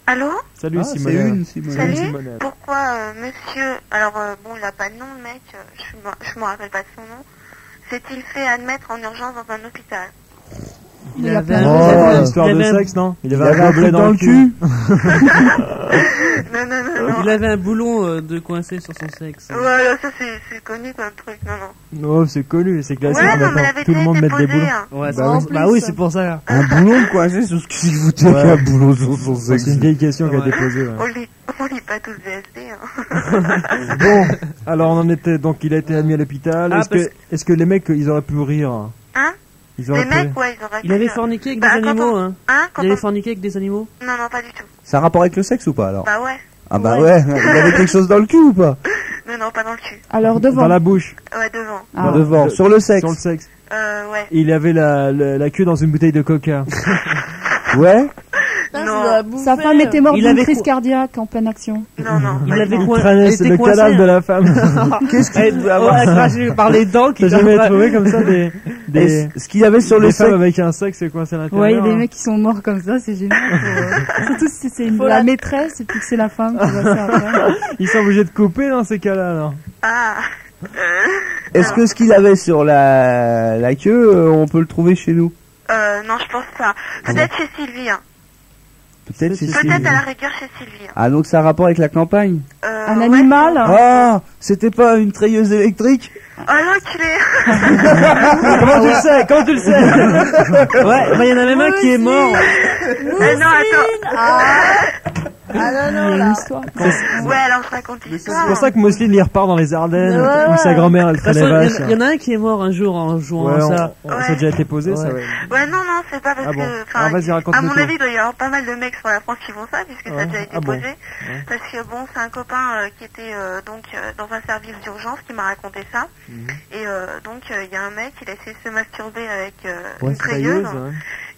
Allô? Salut Simone. C'est une Simone. Salut. Pourquoi monsieur... Alors bon, il a pas de nom le mec, je me rappelle pas de son nom. S'est-il fait admettre en urgence dans un hôpital? Il avait une histoire de sexe, non? Il avait un blé dans le cul. Non. Il avait un boulon de coincé sur son sexe. Voilà, ça c'est connu comme truc, non. Non, c'est connu, c'est classique. Ouais, non, mais maintenant. Tout le monde met des boulons. Ouais, Bah oui, c'est pour ça. Un boulon coincé sur ce qu'il vous tient un boulon sur son sexe. C'est une vieille question qu'elle a déposée. On lit pas tous VSD, hein. Bon, alors on en était, donc il a été admis à l'hôpital. Est-ce que les mecs, ils auraient pu rire? Hein? Les mecs, ouais, ils auraient pu Il avait rire. forniqué avec des animaux, hein. Il avait forniqué avec des animaux? Non, pas du tout. Ça a rapport avec le sexe ou pas alors? Bah ouais. Ah bah ouais, il avait quelque chose dans le cul ou pas? Non, pas dans le cul. Alors devant. Dans la bouche. Ouais, devant. Ah. Devant, sur le sexe. Sur le sexe. Ouais. Il avait la queue dans une bouteille de coca. Ouais. Non. Sa femme était morte Il d'une avait crise cardiaque en pleine action. Non. Il avait le cadavre de la femme. Qu'est-ce qu'il doit avoir craché par les dents? T'as jamais trouvé comme ça des ce qu'il y avait sur le femmes sexe avec un sexe coincé à l'intérieur? Ouais, il y a des mecs qui sont morts comme ça, c'est génial. Surtout si c'est la maîtresse et puis que c'est la femme qui va faire après. Ils sont obligés de couper dans ces cas-là, alors. Ah. Est-ce que ce qu'il avait sur la queue, on peut le trouver chez nous? Non, je pense pas. Peut-être chez Sylvie, hein. Peut-être à la rigueur chez Sylvie. Ah, donc ça a rapport avec la campagne? Un animal? Ah, c'était pas une treilleuse électrique? Oh l'enculé. Comment tu le sais? Ouais, il y en a même un qui est mort. Non, attends. Ah non, là. Histoire. Ouais, alors je raconte l'histoire. C'est pour ça que Mousseline il repart dans les Ardennes où sa grand-mère elle traîne les vaches. Il y en a un qui est mort un jour en jouant à ça. Ça a déjà été posé, ça, ouais. Ouais, non, c'est pas parce que... Alors vas-y, raconte-nous. À mon avis, il doit y avoir pas mal de mecs sur la France qui font ça, puisque ça a déjà été posé. Parce que bon, c'est un copain qui était donc dans un service d'urgence qui m'a raconté ça. Et donc, il y a un mec, il a essayé de se masturber avec une treilleuse.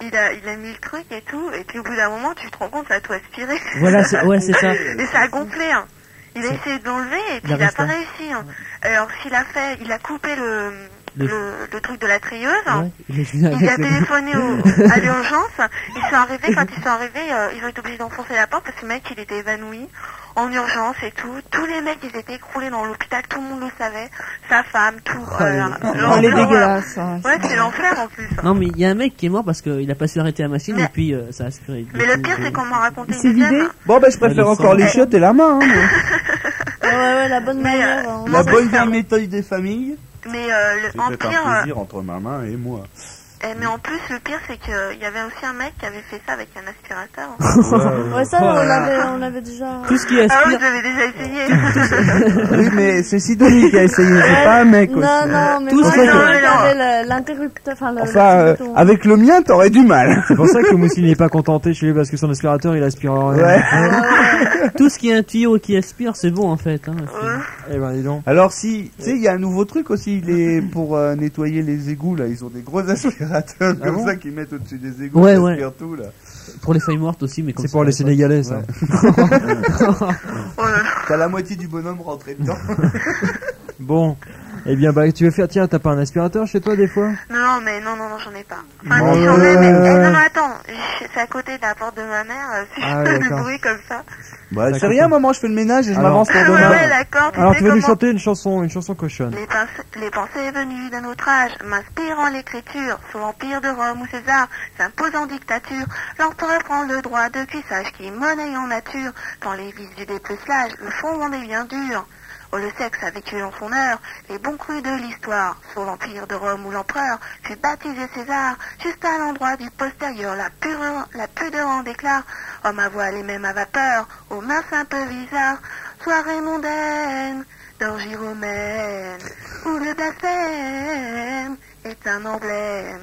Il a mis le truc et tout, et puis au bout d'un moment, tu te rends compte, ça a tout aspiré. Voilà, c'est ça. Et ça a gonflé, hein. Il a essayé de l'enlever et puis il a pas réussi. Hein. Alors s'il a fait, il a coupé le truc de la treilleuse. Ouais, il a téléphoné à l'urgence. Quand ils sont arrivés, ils ont été obligés d'enfoncer la porte parce que le mec il était évanoui en urgence et tout. Tous les mecs ils étaient écroulés dans l'hôpital, tout le monde le savait. Sa femme, tout. Elle est dégueulasse. Ouais, c'est l'enfer en plus. Non mais il y a un mec qui est mort parce qu'il a pas su arrêter la machine et puis ça a aspiré. Mais le pire c'est qu'on m'a raconté c'est vidé. Bon ben je préfère encore les chiottes et la main. Ouais, la bonne manière. La bonne vieille méthode des familles. Mais c'est un plaisir entre ma main et moi. Mais en plus, le pire, c'est qu'il y avait aussi un mec qui avait fait ça avec un aspirateur. Ouais, ça, on l'avait déjà... Tout ce qui Ah oui, aspire... j'avais déjà essayé. Oui, mais c'est Sidonie qui a essayé, c'est pas un mec aussi. Non, mais tout moi, ça, j'avais l'interrupteur, enfin, avec le mien, t'aurais du mal. C'est pour ça que Mousseline n'est pas contenté chez lui parce que son aspirateur il aspire rien. Ouais. Tout ce qui est un tuyau qui aspire, c'est bon en fait. Hein, eh ben dis donc. Alors si, tu sais, il y a un nouveau truc aussi, pour nettoyer les égouts là, ils ont des gros aspirateurs comme ça qu'ils mettent au-dessus des égouts, ouais, qui aspirent tout là. Pour les feuilles mortes aussi, mais c'est pour les Sénégalais ça. T'as la moitié du bonhomme rentré dedans. Bon. Eh bien, tu veux faire, tiens, t'as pas un aspirateur chez toi des fois? Non, j'en ai pas. Enfin, si j'en ai, mais non, attends, c'est à côté de la porte de ma mère, si je fais du bruit comme ça. Bah, c'est rien, maman, je fais le ménage et je m'avance pour demain. Ouais, d'accord. Alors, tu veux lui chanter une chanson cochonne? Les pensées venues d'un autre âge m'inspirant l'écriture, sous l'empire de Rome ou César, s'imposant dictature, l'empereur prend le droit de cuissage qui monnaie en nature, quand les vices du dépecelage le font des bien dur. Oh, le sexe a vécu en son heure, les bons crus de l'histoire, sur l'empire de Rome où l'empereur fut baptisé César, juste à l'endroit du postérieur, la pudeur en déclare, homme à voile et même à vapeur, aux mœurs un peu bizarres, soirée mondaine, d'orgie romaine, où le blasphème est un emblème.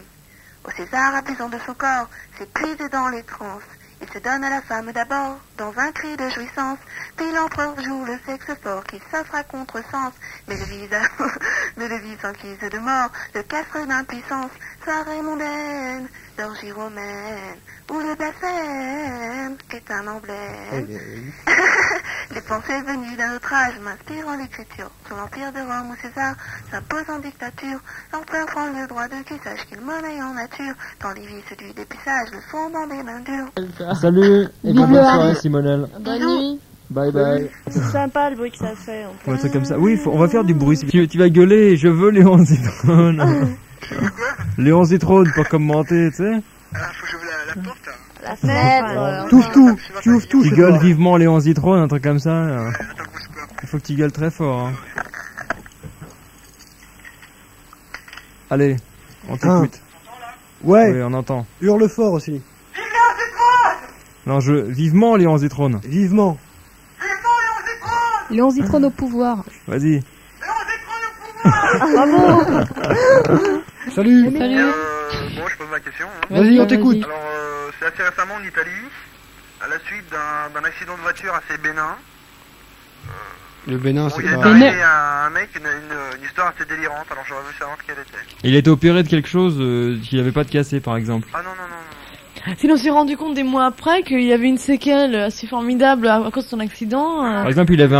Au César, abusant de son corps, s'épuise dans les transes. Il se donne à la femme d'abord, dans un cri de jouissance, puis l'empereur joue le sexe fort qui s'offre à contresens, mais le vise s'enquise de mort, le castre d'impuissance, soirée mondaine, d'orgie romaine, où le blasphème est un emblème. Les pensées venues d'un autre âge m'inspirant l'écriture. Sous l'empire de Rome où César s'impose en dictature, l'empereur prend le droit de qui sache qu'il monnaie en nature. Tant les vices du dépuçage le font dans des mains dures. Salut et bonne soirée Simonelle. Bonne nuit. Bye bye. C'est sympa le bruit que ça fait. En plus. Ouais, c'est comme ça. Oui, on va faire du bruit. Tu vas gueuler, je veux Léon Zitrone. Léon Zitrone pour commenter, tu sais. Faut que j'ouvre la porte. La fenêtre. Touche tout, tu ouvres tout. Tu gueules vivement Léon Zitrone, un truc comme ça. Il faut que tu gueules très fort. Hein. Allez, on t'écoute. Ouais. Oui, on entend. Hurle fort aussi. Non, vivement Léon Zitrone. Vivement. Léon Zitrone au pouvoir. Vas-y. Bravo. Salut. Bon, je pose ma question. Hein. Vas-y, on t'écoute. Alors, c'est assez récemment en Italie, à la suite d'un accident de voiture assez bénin. Le Bénin, Bon, c'est il est pas... arrivé à un mec une histoire assez délirante, alors j'aurais voulu savoir ce qu'elle était. Il a été opéré de quelque chose qu'il n'avait pas de cassé, par exemple. Ah non, non, non. Sinon, on s'est rendu compte des mois après qu'il y avait une séquelle assez formidable à cause de son accident. Par exemple, il avait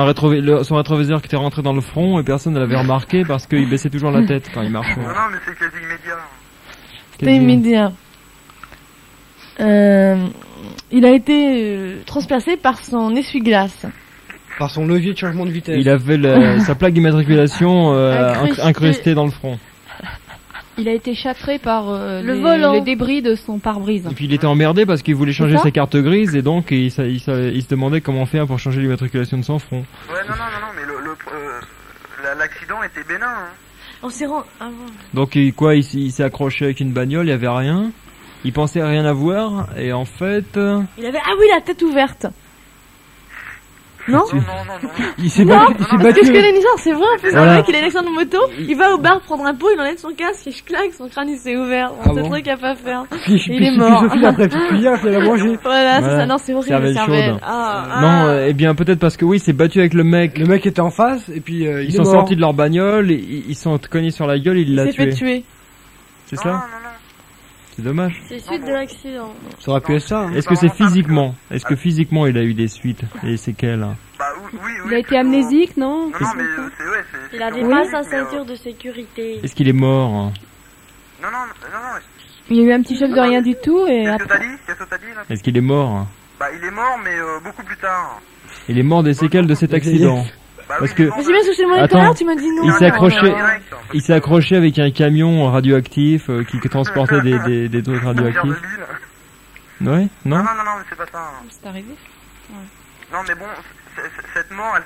son rétroviseur qui était rentré dans le front et personne ne l'avait remarqué parce qu'il baissait toujours la tête quand il marchait. Non, non, mais c'est quasi immédiat. C'était immédiat. Il a été transpercé par son essuie-glace. Par son levier de changement de vitesse. Il avait sa plaque d'immatriculation incrustée dans le front. Il a été chafré par volant. les débris de son pare-brise. Et puis il était emmerdé parce qu'il voulait changer C'est ça sa carte grise et donc il se demandait comment faire pour changer l'immatriculation de son front. Ouais, non, mais l'accident était bénin. Hein. On s'est rendu... Donc il s'est accroché avec une bagnole, il y avait rien. Il pensait à rien avoir et en fait... Il avait... Ah oui, la tête ouverte. Non, Non. Il s'est non, battu. parce que je connais l'histoire, c'est vrai, en plus, Voilà. un mec, il a une accident de moto, il va au bar prendre un pot, il enlève son casque, et je claque, son crâne il s'est ouvert. Ah C'est bon un truc à pas faire. Puis il est mort. Sophie, après, petite cuillère, elle a mangé. Voilà, c'est Voilà. ça, non, c'est horrible, Cervelle cervelle. chaude. Ah, Non, eh bien peut-être parce que oui, il s'est battu avec le mec. Le mec était en face, et puis Ils il sont est mort. sortis de leur bagnole, ils sont cognés sur la gueule, il il l'a s'est fait tué. tuer. C'est Non, ça non. C'est dommage. C'est suite de l'accident. Ça aurait pu être ça. Hein. Est-ce que c'est physiquement? Est-ce que physiquement il a eu des suites et des séquelles? Bah oui. Il a été amnésique, non? Non, mais c'est... Il avait c'est pas horrible, sa mais, ceinture de sécurité. Est-ce qu'il est mort? Non. Il y a eu un petit chef de rien du tout et Qu'est-ce que après... t'as dit là? Est-ce qu'il est mort? Bah il est mort, mais beaucoup plus tard. Il est mort des séquelles de cet accident. Bah, Parce oui, que- il est mort Mais c'est bien ce que je t'ai demandé tout à Attends, l'heure, tu m'as dit non. il s'est accroché. direct, en fait. Il s'est accroché avec un camion radioactif qui transportait des trucs Pierre de radioactifs. Lille. Ouais? Non? Non, mais c'est pas ça. Hein. C'est arrivé. Non, mais bon, cette mort, elle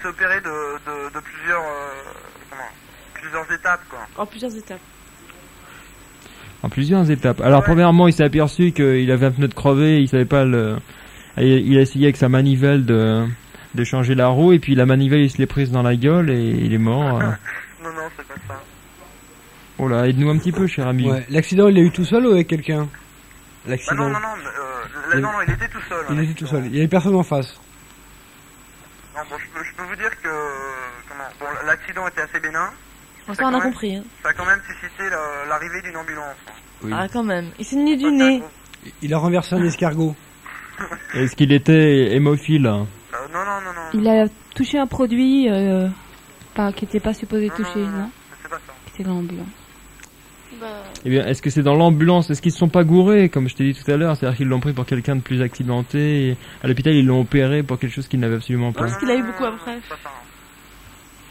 s'est opérée de plusieurs étapes, quoi. En plusieurs étapes. En plusieurs étapes. Alors, premièrement, il s'est aperçu qu'il avait un pneu de crevé, il savait pas il a essayé avec sa manivelle de changer la roue, et puis la manivelle, il se l'est prise dans la gueule, et il est mort. Non, c'est pas ça. Oh là, aide-nous un petit peu, cher ami. Ouais. L'accident, il l'a eu tout seul ou avec quelqu'un? Bah L'accident. non, il était tout seul. Il était tout seul. Il y avait personne en face. Non, bon, je peux vous dire que bon, l'accident était assez bénin. Ça, on a compris. Hein. Ça a quand même suscité l'arrivée d'une ambulance. Oui. Ah, quand même. Il s'est tenu du nez. Il a renversé un escargot. Est-ce qu'il était hémophile? Non. Il a touché un produit qui n'était pas supposé toucher, non? C'est pas ça. Qui était dans l'ambulance. Eh bien, est-ce que c'est dans l'ambulance? Est-ce qu'ils se sont pas gourés, comme je t'ai dit tout à l'heure? C'est-à-dire qu'ils l'ont pris pour quelqu'un de plus accidenté, et à l'hôpital, ils l'ont opéré pour quelque chose qu'il n'avait absolument pas. Parce qu'il a eu beaucoup après. C'est pas ça.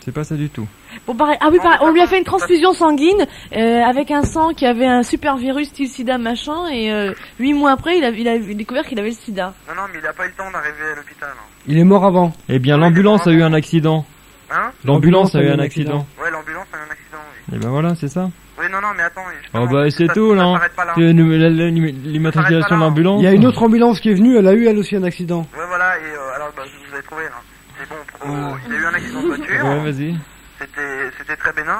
C'est pas ça du tout. Bon, pareil. Ah oui, pareil. On lui a fait une transfusion sanguine avec un sang qui avait un super virus style sida machin, et 8 mois après, il a découvert qu'il avait le sida. Non, mais il a pas eu le temps d'arriver à l'hôpital. Hein. Il est mort avant. Eh bien, l'ambulance a eu un accident. Hein? L'ambulance a eu un accident. Ouais, l'ambulance a eu un accident, oui. Et ben voilà, c'est ça. Oui, non, mais attends. Oh bah c'est tout là. s'arrête pas là. C'est l'immatriculation de l'ambulance. Il y a une autre ambulance qui est venue, elle a eu elle aussi un accident. Ouais, voilà, et alors, vous avez trouvé, là. C'est bon, il a eu un accident de voiture. Ouais, vas-y. C'était très bénin.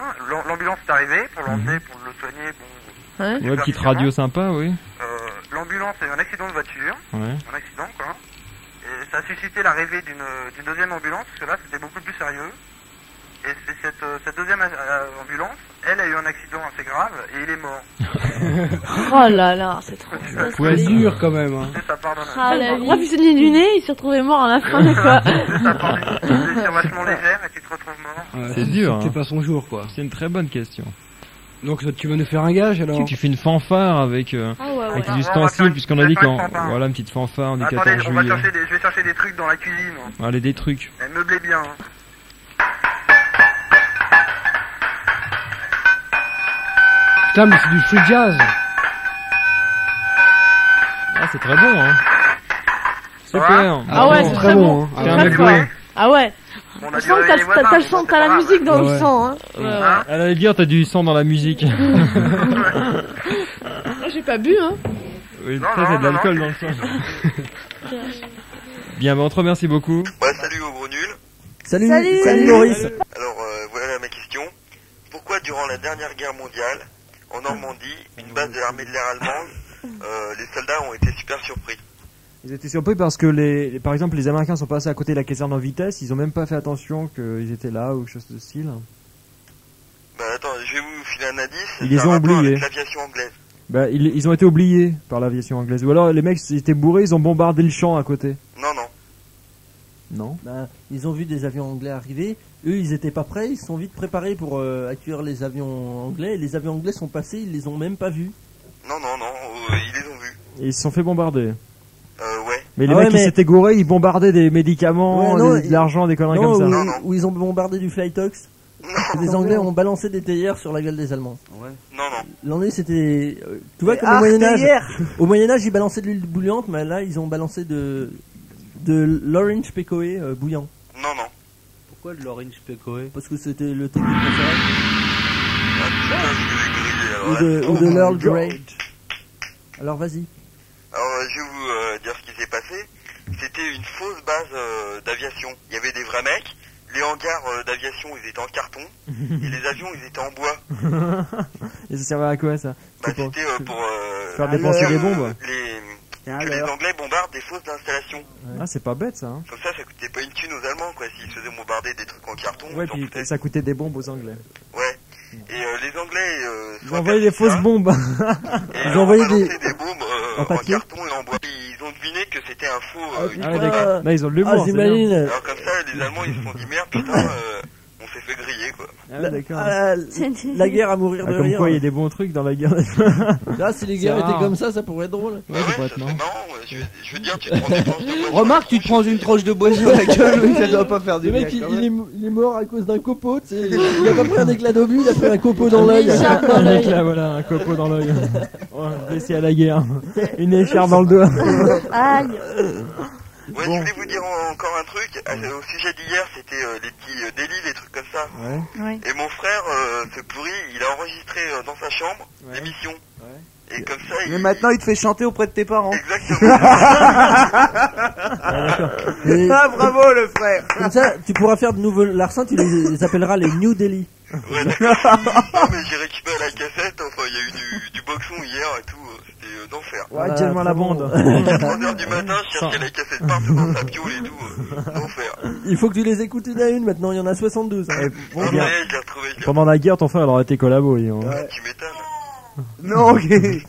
L'ambulance est arrivée pour l'emmener, pour le soigner. Bon, Ouais. Ouais, petite radio sympa, oui. l'ambulance a eu un accident de voiture. Ouais. Un accident, quoi. Et ça a suscité l'arrivée d'une deuxième ambulance, parce que là, c'était beaucoup plus sérieux. Et c'est cette deuxième ambulance, elle a eu un accident c'est grave, et il est mort. Oh là là, c'est trop. Ouais, dur quand même. Hein. Ça part dans la... Ah la vie. Puis c'est du nez, il s'est retrouvé mort à la fin, quoi. Ça part d'une blessure vachement légère et tu te retrouves mort. Ouais, C'est dur, C'est hein. pas son jour, quoi. C'est une très bonne question. Donc, tu vas nous faire un gage, alors? Tu fais une fanfare avec, Ah ouais, avec ouais. des On va ustensiles, faire- puisqu'on a dit on va faire qu'en, une fanfare. voilà, une petite fanfare du Attendez, 14 on va juillet. chercher je vais chercher des trucs dans la cuisine. Allez, des trucs. Elle meublait bien. Hein. Putain, mais c'est du free jazz. Ah, c'est très bon, hein. Super. Ah ouais, bon. c'est très bon. Hein. C'est Ah un ouais. mec Très fort. doué. Ah ouais. Bon, on Je a sens dû que réveiller les voisins, t'as le mais sang, bon, t'as la c'est pas musique dans Ah le ouais. sang, hein. Ouais, ouais. Hein Elle allait dire, t'as du sang dans la musique. Moi, j'ai pas bu, hein. Oui, Non, ça, non, c'est de non, l'alcool non. dans le sang. Bien, ben, on te remercie beaucoup. Ouais, salut au gros nul. Salut, Salut. salut Maurice. Alors, voilà ma question. Pourquoi, durant la dernière guerre mondiale, en Normandie, une base de l'armée de l'air allemande, les soldats ont été super surpris? Ils étaient surpris parce que par exemple, les Américains sont passés à côté de la caserne en vitesse, ils ont même pas fait attention qu'ils étaient là ou quelque chose de style. Bah attends, je vais vous filer un indice. Ils les Ça a ont un rapport oubliés. avec l'aviation anglaise. Bah, ils ont été oubliés par l'aviation anglaise. Ou alors les mecs ils étaient bourrés, ils ont bombardé le champ à côté. Non, non. Non. Ben, ils ont vu des avions anglais arriver. Eux, ils étaient pas prêts. Ils se sont vite préparés pour accueillir les avions anglais. Et les avions anglais sont passés. Ils les ont même pas vus. Non, non, non. Ils les ont vus. Et ils se sont fait bombarder. Ouais. Mais les Ah ouais, mecs mais- ils s'étaient gourés, ils bombardaient des médicaments, Ouais, non, de l'argent, des conneries Non, comme ça. où, Non, non. où ils ont bombardé du Flytox. Non, Les Anglais ont balancé des théières sur la gueule des Allemands. non, non. L'année, c'était. Tu vois, comme au Moyen-Âge. Au Moyen-Âge, ils balançaient de l'huile bouillante, mais là, ils ont balancé de l'orange pekoe bouillant. Non, non. Pourquoi de l'orange pekoe? Parce que c'était le technique préféré. Ah putain, je vais griller alors. Ou là. de l'Earl Grey. Alors, vas-y. Alors, je vais vous dire ce qui s'est passé. C'était une fausse base d'aviation. Il y avait des vrais mecs. Les hangars d'aviation, ils étaient en carton. Et les avions, ils étaient en bois. Et ça servait à quoi ça? Bah, C'était pour c'était pour... faire dépenser des bombes. Que les Anglais bombardent des fausses installations. Ah, c'est pas bête ça. Hein. Comme ça coûtait pas une thune aux Allemands, quoi. S'ils se faisaient bombarder des trucs en carton, Ouais, ils en puis foutaient. ça coûtait des bombes aux Anglais. Ouais. Et les Anglais... Ils ont envoyé des fausses bombes. Et Ils ont envoyé balancé des- des bombes en en papier. carton et en bois. Ils ont deviné que c'était un faux... une Ah, fausse ouais, d'accord. Là, ils ont de l'humour. Ah, c'est bien. j'imagine. Alors comme ça, les Allemands, ils se sont dit merde, putain, on s'est fait griller, quoi. Ah, ouais, d'accord. Ah, la guerre à mourir Ah, de comme rire. quoi, il y a des bons trucs dans la guerre. Là, si les C'est guerres étaient rare. comme ça pourrait être drôle. Ouais, Ouais, ça pourrait ça être serait marrant. marrant. Je veux dire, tu te prends des tranches de bois. Remarque, tu te prends une tranche de bois sur la gueule, oui, ça doit pas faire du Le bien. mec, quand même. il est mort à cause d'un copeau. Tu sais, il a pas pris un éclat d'obus, il a pris un copeau dans l'œil. Un mec là, voilà, un copeau dans l'œil. Ouais, blessé à la guerre. Une écharpe dans le dos. Aïe. Ouais, je voulais vous dire encore un truc. Au sujet d'hier, c'était les petits délits, les trucs comme ça. Ouais. Oui. Et mon frère, ce pourri, il a enregistré dans sa chambre l'émission. Et comme ça, Mais maintenant, il te fait chanter auprès de tes parents. Exactement. Et Ah, bravo, le frère. comme ça, tu pourras faire de nouveaux larcins, tu les appelleras les New Delhi. Ouais, d'accord. Non, mais j'ai récupéré la cassette. Enfin, il y a eu du boxon hier et tout. C'était d'enfer. Ouais, tellement la bande. 3h du matin, je cherchais la cassette partout dans sa piole et tout. D'enfer. Il faut que tu les écoutes une à une, maintenant il y en a 72. hein. Bon, Non, bien. mais je l'ai retrouvé. Pendant la guerre, ton frère il aurait été collabo. dis donc. Tu m'étonnes. Non, ok.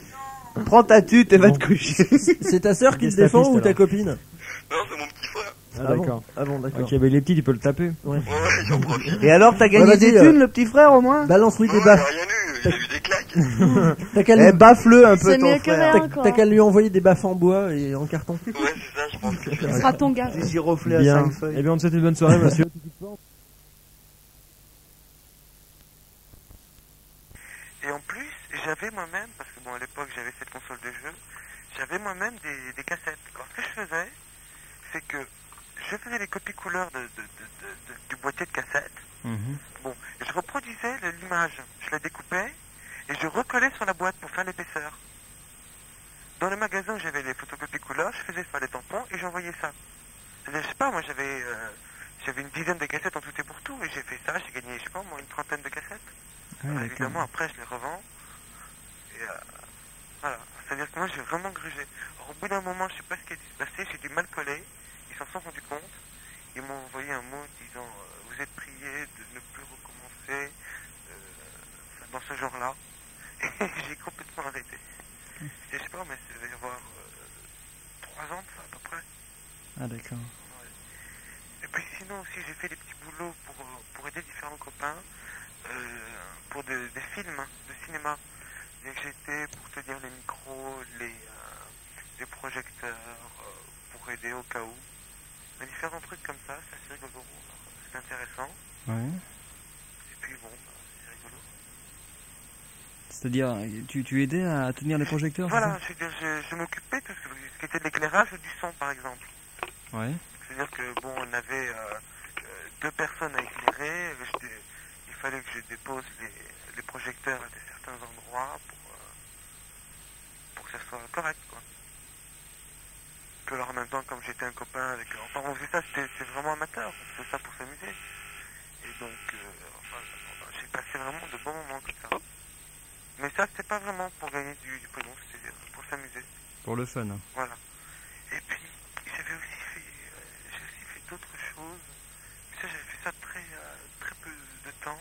Prends ta tute et va te coucher. C'est ta sœur qui Des te défend staphistes, ou ta alors. copine? Non, c'est mon petit frère. Ah, d'accord. Ah bon, d'accord. Ok, mais les petits, tu peux le taper. Ouais, j'en profite. Et alors, t'as gagné Ouais, vas-y, des thunes, le petit frère, au moins? Balance-lui Non, des il a baffes. rien eu. Il a eu des claques. T'as qu'à Eh, lui... baffe-le un peu, C'est ton mieux que frère. rien, quoi. T'as qu'à lui envoyer des baffes en bois et en carton. Ouais, c'est ça, je pense que Ce sera ton gars. Des giroflés à Bien. 5 feuilles. Eh bien, on te souhaite une bonne soirée, monsieur. Et en plus, j'avais moi-même, parce que bon, à l'époque, j'avais cette console de jeu, j'avais moi-même des cassettes. Alors, ce que je faisais, c'est que je faisais les copies couleurs du boîtier de cassette. Bon, et je reproduisais l'image. Je la découpais et je recollais sur la boîte pour faire l'épaisseur. Dans le magasin où j'avais les photocopies couleurs, je faisais ça, les tampons, et j'envoyais ça. Je sais pas, moi j'avais une dizaine de cassettes en tout et pour tout, et j'ai fait ça, j'ai gagné, je sais pas, moi, une trentaine de cassettes. Alors, évidemment, après, je les revends. Et voilà. C'est-à-dire que moi, j'ai vraiment grugé. Alors, au bout d'un moment, je sais pas ce qui est passé, j'ai dû mal coller. Ils s'en sont rendus compte. Ils m'ont envoyé un mot disant vous êtes priés de ne plus recommencer dans ce genre-là. Et j'ai complètement arrêté. Et je sais pas, mais ça devait y avoir 3 ans de ça à peu près. Ah d'accord. Ouais. Et puis sinon aussi j'ai fait des petits boulots pour aider différents copains pour des films de cinéma. Et j'étais pour te dire les micros, les projecteurs, pour aider au cas où. Mais différents trucs comme ça, c'est assez rigolo. C'est intéressant. Ouais. Et puis bon, c'est rigolo. C'est-à-dire, tu aidais à tenir les projecteurs? Voilà, je m'occupais de ce qui était de l'éclairage et du son par exemple. Ouais. C'est-à-dire que bon, on avait 2 personnes à éclairer. Il fallait que je dépose les projecteurs à certains endroits pour que ça soit correct, quoi. Que alors en même temps, comme j'étais un copain avec... Enfin, on faisait ça, c'est vraiment amateur. On faisait ça pour s'amuser. Et donc, j'ai passé vraiment de bons moments comme ça. Mais ça, c'était pas vraiment pour gagner du pognon, c'était pour s'amuser. Pour le fun. Voilà. Et puis, j'ai aussi fait d'autres choses. Mais ça, j'avais fait ça très peu de temps.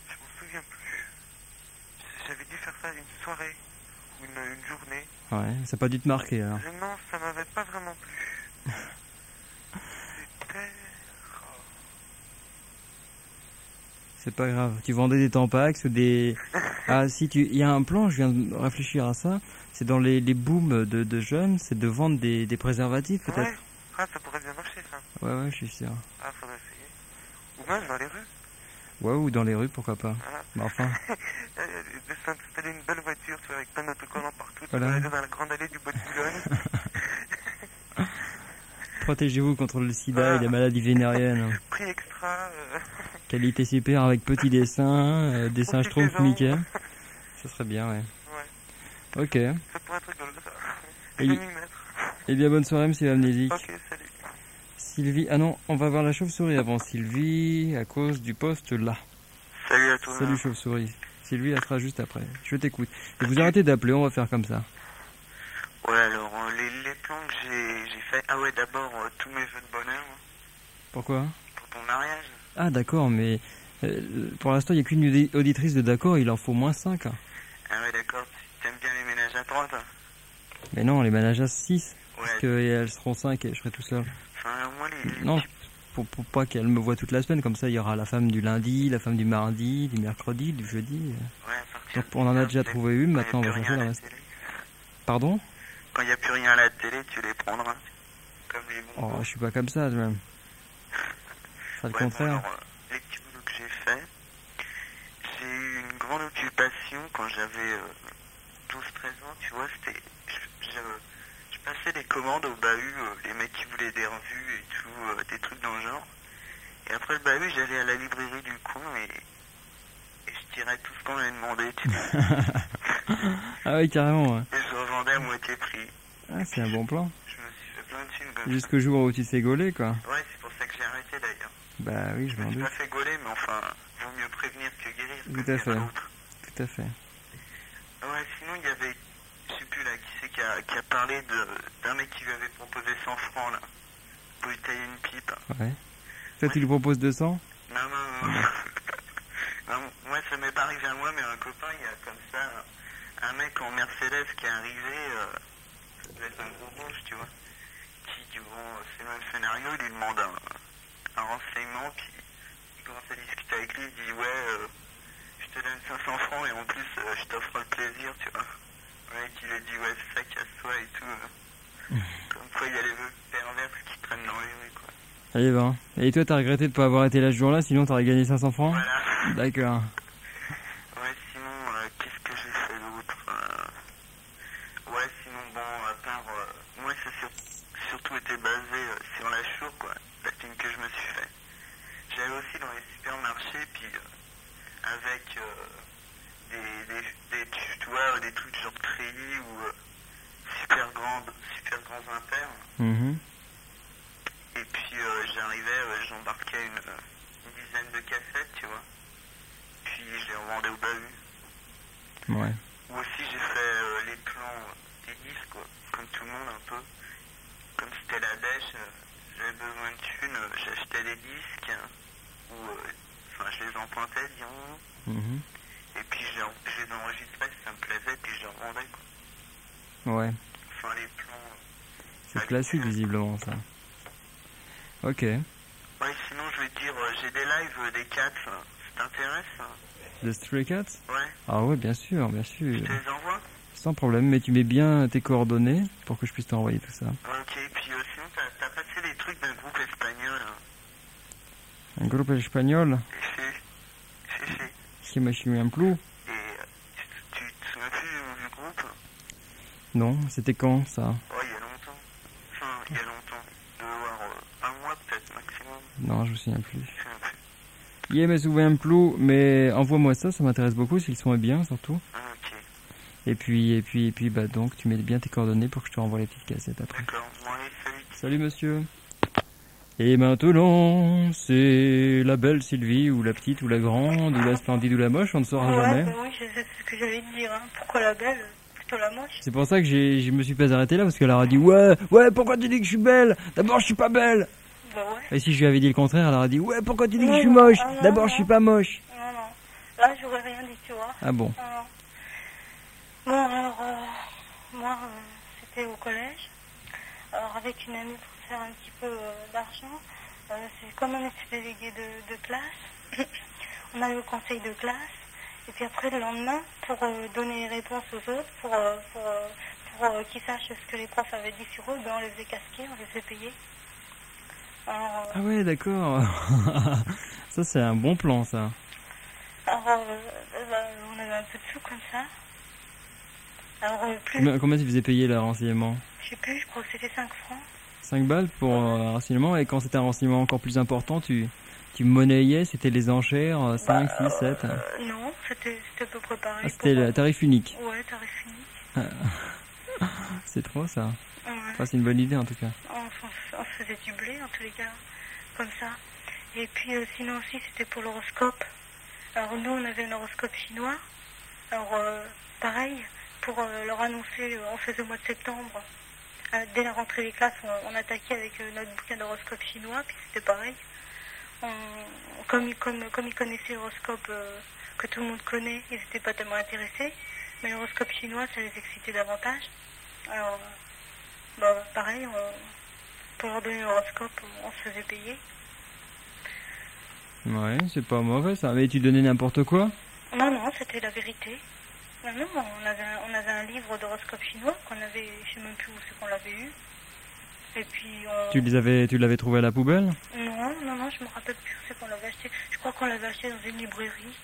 Je m'en souviens plus. J'avais dû faire ça une soirée ou une journée. Ouais, ça n'a pas dû te marquer alors. Non, ça m'avait pas vraiment plu. C'était... C'est pas grave. Tu vendais des Tampax ou des... Ah si, il y a un plan, je viens de réfléchir à ça. C'est dans les booms de jeunes, c'est de vendre des préservatifs peut-être. Ouais. Ah, ça pourrait bien marcher ça. Ouais, je suis sûr. Ah, faudrait essayer. Ou même dans les rues. Ouais, ou dans les rues, pourquoi pas. Voilà. Bah enfin. De s'installer une belle voiture, tu vois, avec plein d'autocollants partout. Voilà. Tu vas aller dans la grande allée du Bois de Boulogne. Protégez-vous contre le sida et les maladies vénériennes. Prix extra. Qualité super avec petit dessin, dessin schtroumpf Mickey. Ça serait bien, ouais. Ouais. Ok. Ça pourrait être rigolo, ça. Et- Je vais m'y mettre. Eh bien, bonne soirée, monsieur Amnésique. Ok, salut. Sylvie, ah non, on va voir la chauve-souris avant Sylvie, à cause du poste là. Salut à toi. Salut chauve-souris. Sylvie, elle sera juste après. Je t'écoute. Et vous arrêtez d'appeler, on va faire comme ça. Ouais, alors, les plans que j'ai fait... Ah ouais, d'abord, tous mes vœux de bonheur Pourquoi? pour ton mariage. Ah d'accord, mais pour l'instant, il n'y a qu'une auditrice de d'accord, il en faut moins 5. Ah ouais, d'accord. T'aimes bien les ménages à 3, toi? Mais non, les ménages à 6. Ouais. Parce qu'elles seront 5 et je serai tout seul. Enfin, moi, les Non, petits- pour pas qu'elle me voie toute la semaine, comme ça il y aura la femme du lundi, la femme du mardi, du mercredi, du jeudi. Ouais, à partir Donc on en a déjà de- trouvé une, quand maintenant on y a va plus chercher rien le à reste. télé. Pardon? Quand il n'y a plus rien à la télé, tu les prendras. Comme les bons. Oh, je suis pas comme ça, même. C'est le Ouais, contraire. bon, alors, les petits boulots que j'ai fait, j'ai eu une grande occupation quand j'avais 12-13 ans, tu vois, c'était... Je passais des commandes au bahut, les mecs qui voulaient des revues et tout, des trucs dans le genre. Et après le bahut, j'allais à la librairie du coin et je tirais tout ce qu'on m'avait demandé, tu vois. Ah oui, carrément. Ouais. Et je revendais à moitié prix. Ah, c'est un bon plan. Je me suis fait plein de thunes comme Jusqu'au jour où tu t'es gaulé, quoi. ça. Ouais, c'est pour ça que j'ai arrêté d'ailleurs. Bah oui, je Je me m'en suis doute. pas fait gauler, mais enfin, vaut mieux prévenir que guérir. Tout comme à dirait fait. l'autre. Tout à fait. Ouais, sinon il y avait, je sais plus là, qui c'est qui a parlé d'un mec qui lui avait proposé 100 francs là, pour lui tailler une pipe. Ouais. Toi, tu lui proposes 200? Non. Non, moi ça m'est pas arrivé à moi, mais un copain, il y a comme ça un mec en Mercedes qui est arrivé, ça doit être un gros bouge, tu vois, qui, bon, c'est le même scénario, il lui demande un renseignement, puis il commence à discuter avec lui, il dit ouais, je te donne 500 francs et en plus je t'offre le plaisir, tu vois. Le mec il lui dit ouais, c'est ça, casse-toi et tout. Comme quoi il y a les vœux perverses qui traînent dans les rues, quoi. Allez, ben. Et toi, t'as regretté de pas avoir été là ce jour-là, sinon t'aurais gagné 500 francs? Voilà. D'accord. Ouais, sinon, qu'est-ce que j'ai fait d'autre Ouais, sinon, bon, à part... moi, ça a surtout été basé sur la chour, quoi, la thune que je me suis fait. J'allais aussi dans les supermarchés, puis avec des tutoirs, des trucs genre treillis ou super grands impairs. Mhm. Et puis j'arrivais, j'embarquais une dizaine de cassettes, tu vois. Puis je les revendais au bahut. Ouais. Ou aussi j'ai fait les plans des disques, quoi. Comme tout le monde un peu. Comme c'était la dèche, j'avais besoin de thunes, j'achetais des disques, ou enfin je les empruntais, dirons. Mhm. Et puis je je les enregistrais si ça me plaisait, puis je les revendais, quoi. Ouais. Enfin, les plans... C'est classique, visiblement, ça. Ok. Ouais, sinon, je vais te dire, j'ai des lives des Cats, ça t'intéresse, ça? The Stray Cats? Ouais. Ah ouais, bien sûr, bien sûr. Je te les envoie? Sans problème, mais tu mets bien tes coordonnées pour que je puisse t'envoyer tout ça. Ok, puis sinon, t'as passé des trucs d'un groupe espagnol, hein. Un groupe espagnol? Si. Qui m'a chié un plou? Et tu te souviens plus du groupe? Non, c'était quand, ça? Oh, il y a longtemps. Enfin, il y a longtemps. De voir un mois peut-être maximum. Non, je me souviens plus. Je me souviens plus, mais envoie-moi ça, ça m'intéresse beaucoup, s'ils sont bien, surtout. Ah, ok. Et puis, bah donc, tu mets bien tes coordonnées pour que je te renvoie les petites cassettes après. D'accord, bon, allez, salut. Salut, monsieur. Et maintenant, c'est la belle Sylvie, ou la petite, ou la grande, ou la splendide, ou la moche, on ne saura jamais. Bah oui, c'est ce que j'allais te dire, hein. Pourquoi la belle, plutôt la moche? C'est pour ça que je me suis pas arrêté là, parce qu'elle a dit ouais, pourquoi tu dis que je suis belle? D'abord, je suis pas belle. Bah ouais. Et si je lui avais dit le contraire, elle aurait dit ouais, pourquoi tu dis que je suis moche? D'abord, je suis pas moche. Non. Là, j'aurais rien dit, tu vois. Ah bon? Bon, alors, moi, c'était au collège. Alors, avec une amie pour faire un petit peu d'argent. C'est comme on était délégué de classe. On a eu le conseil de classe. Et puis après, le lendemain, pour donner les réponses aux autres, pour qu'ils sachent ce que les profs avaient dit sur eux, ben, on les faisait casquer, on les faisait payer. Alors, ah ouais, d'accord. Ça, c'est un bon plan, ça. Alors, on avait un peu de sous comme ça. Alors, Combien tu faisais payer le renseignement? Je sais plus, je crois que c'était 5 francs. 5 balles pour un renseignement, et quand c'était un renseignement encore plus important, tu monnayais, c'était les enchères, 5, 6, 7 Non, c'était à peu près pareil. Ah, c'était le tarif unique. Ouais, tarif unique. C'est trop, ça. Ouais. Enfin, c'est une bonne idée, en tout cas. On faisait du blé, en tous les cas, comme ça. Et puis, sinon aussi, c'était pour l'horoscope. Alors, nous, on avait un horoscope chinois. Alors, pareil, pour leur annoncer, on faisait au mois de septembre. Dès la rentrée des classes, on attaquait avec notre bouquin d'horoscope chinois, puis c'était pareil. Comme ils connaissaient l'horoscope que tout le monde connaît, ils n'étaient pas tellement intéressés. Mais l'horoscope chinois, ça les excitait davantage. Alors, pareil, pour leur donner l'horoscope, on se faisait payer. Ouais, c'est pas mauvais ça. Mais tu donnais n'importe quoi? Non, c'était la vérité. Non, on avait un livre d'horoscope chinois qu'on avait, je sais même plus où c'est qu'on l'avait eu. Et puis tu l'avais trouvé à la poubelle? Non, je me rappelle plus où c'est qu'on l'avait acheté. Je crois qu'on l'avait acheté dans une librairie.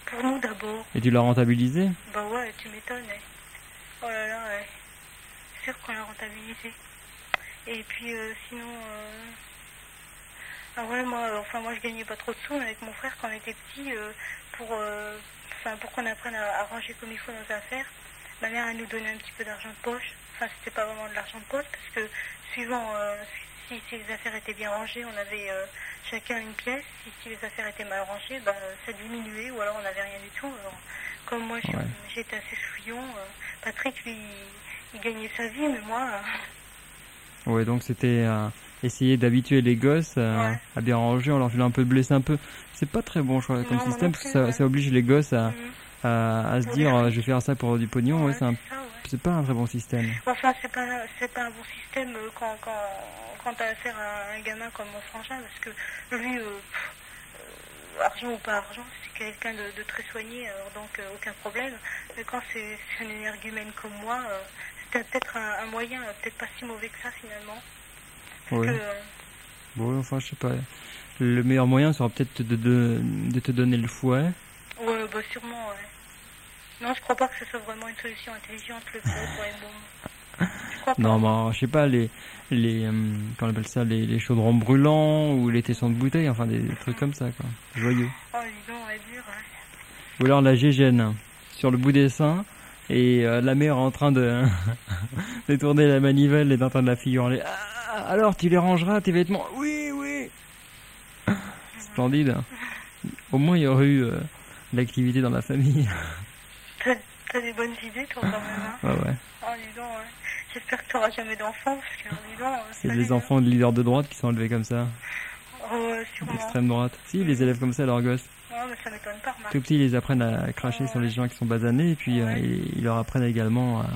Pour nous d'abord. Et tu l'as rentabilisé? Bah ouais, tu m'étonnes. Oh là là, ouais. C'est sûr qu'on l'a rentabilisé. Et puis sinon, ah ouais, moi je gagnais pas trop de sous, mais avec mon frère quand on était petit, pour qu'on apprenne à ranger comme il faut nos affaires, ma mère elle nous donnait un petit peu d'argent de poche. Enfin, c'était pas vraiment de l'argent de poche, parce que suivant si les affaires étaient bien rangées, on avait chacun une pièce. Si les affaires étaient mal rangées, ça diminuait, ou alors on n'avait rien du tout. Alors, comme moi j'étais assez souillon, Patrick lui il gagnait sa vie, mais moi... Ouais, donc c'était essayer d'habituer les gosses à bien ranger, on leur filait un peu de blesser un peu. C'est pas très bon, je crois, comme système, parce que ça oblige les gosses à se dire je vais faire ça pour du pognon. Ouais, c'est pas un très bon système. Enfin, c'est pas un bon système quand t'as affaire à un gamin comme mon frangin, parce que lui, argent ou pas argent, c'est quelqu'un de très soigné, alors donc aucun problème. Mais quand c'est un énergumène comme moi, c'était peut-être un moyen, peut-être pas si mauvais que ça finalement. Oui. Bon, enfin, je sais pas. Le meilleur moyen sera peut-être de te donner le fouet. Ouais, sûrement, ouais. Non, je crois pas que ce soit vraiment une solution intelligente, le fouet pour les mômes. Je crois pas. Non, mais je sais pas, qu'on appelle ça, les chaudrons brûlants, ou les tessons de bouteille, enfin des trucs comme ça, quoi. Joyeux. Oh, dis donc, ouais, dur, ouais. Ou alors la gégène, sur le bout des seins, et la mère en train de tourner la manivelle et d'entendre la fille hurler. Ah, alors tu les rangeras tes vêtements? Oui. Splendide. Au moins il y aurait eu de l'activité dans la famille. T'as des bonnes idées toi quand même, hein? Ouais. Oh, dis donc, ouais. J'espère que t'auras jamais d'enfants, parce que dis donc... C'est des enfants de leaders de droite qui sont élevés comme ça. Oh, sûrement. Extrême droite. Si, les élèves comme ça, leurs gosses. Ouais, mais ça m'étonne pas, remarque. Tout petit, ils les apprennent à cracher sur les gens qui sont basanés, et puis ils leur apprennent également à...